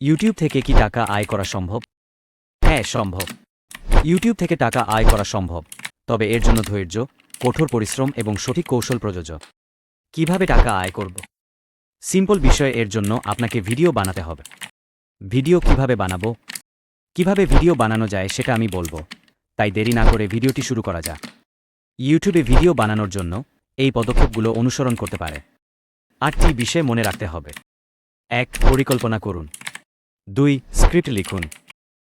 YouTube থেকে কি টাকা আয় করা সম্ভব? হ্যাঁ, সম্ভব। ইউটিউব থেকে টাকা আয় করা সম্ভব, তবে এর জন্য ধৈর্য, কঠোর পরিশ্রম এবং সঠিক কৌশল প্রযোজ্য। কিভাবে টাকা আয় করব? সিম্পল বিষয়, এর জন্য আপনাকে ভিডিও বানাতে হবে। ভিডিও কিভাবে বানাবো? কিভাবে ভিডিও বানানো যায় সেটা আমি বলবো, তাই দেরি না করে ভিডিওটি শুরু করা যাক। ইউটিউবে ভিডিও বানানোর জন্য এই পদক্ষেপগুলো অনুসরণ করতে পারে। 8টি বিষয় মনে রাখতে হবে। 1. পরিকল্পনা করুন। 2. স্ক্রিপ্ট লিখুন।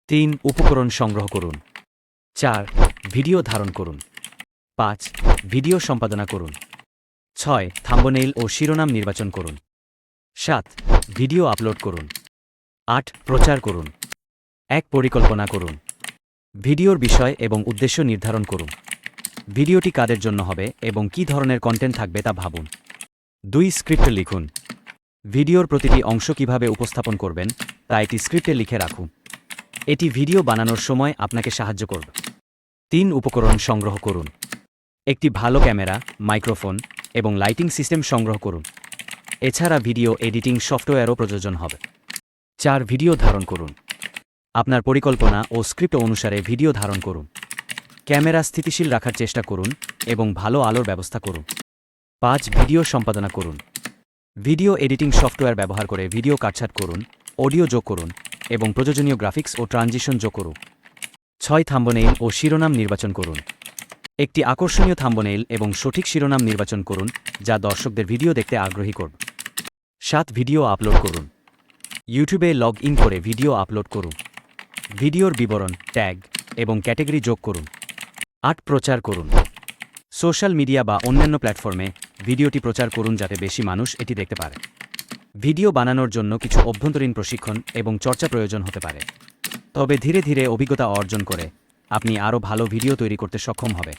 3. উপকরণ সংগ্রহ করুন। 4. ভিডিও ধারণ করুন। 5. ভিডিও সম্পাদনা করুন। 6. থাম্বনেইল ও শিরোনাম নির্বাচন করুন। 7. ভিডিও আপলোড করুন। 8. প্রচার করুন। 1. পরিকল্পনা করুন। ভিডিওর বিষয় এবং উদ্দেশ্য নির্ধারণ করুন। ভিডিওটি কাদের জন্য হবে এবং কী ধরনের কন্টেন্ট থাকবে তা ভাবুন। 2. স্ক্রিপ্ট লিখুন। ভিডিওর প্রতিটি অংশ কিভাবে উপস্থাপন করবেন তা এটি স্ক্রিপ্টে লিখে রাখুন। এটি ভিডিও বানানোর সময় আপনাকে সাহায্য করবে। 3. উপকরণ সংগ্রহ করুন। একটি ভালো ক্যামেরা, মাইক্রোফোন এবং লাইটিং সিস্টেম সংগ্রহ করুন। এছাড়া ভিডিও এডিটিং সফটওয়্যারও প্রয়োজন হবে। 4. ভিডিও ধারণ করুন। আপনার পরিকল্পনা ও স্ক্রিপ্ট অনুসারে ভিডিও ধারণ করুন। ক্যামেরা স্থিতিশীল রাখার চেষ্টা করুন এবং ভালো আলোর ব্যবস্থা করুন। 5. ভিডিও সম্পাদনা করুন। ভিডিও এডিটিং সফটওয়্যার ব্যবহার করে ভিডিও কাটছাঁট করুন, অডিও যোগ করুন এবং প্রয়োজনীয় গ্রাফিক্স ও ট্রানজিশন যোগ করুন। 6. থাম্বনেইল ও শিরোনাম নির্বাচন করুন। একটি আকর্ষণীয় থাম্বনেইল এবং সঠিক শিরোনাম নির্বাচন করুন যা দর্শকদের ভিডিও দেখতে আগ্রহী করবে। 7. ভিডিও আপলোড করুন। ইউটিউবে লগ ইন করে ভিডিও আপলোড করুন। ভিডিওর বিবরণ, ট্যাগ এবং ক্যাটেগরি যোগ করুন। 8. প্রচার করুন। সোশ্যাল মিডিয়া বা অন্যান্য প্ল্যাটফর্মে ভিডিওটি প্রচার করুন যাতে বেশি মানুষ এটি দেখতে পারে। ভিডিও বানানোর জন্য কিছু অভ্যন্তরীণ প্রশিক্ষণ এবং চর্চা প্রয়োজন হতে পারে, তবে ধীরে ধীরে অভিজ্ঞতা অর্জন করে আপনি আরও ভালো ভিডিও তৈরি করতে সক্ষম হবে।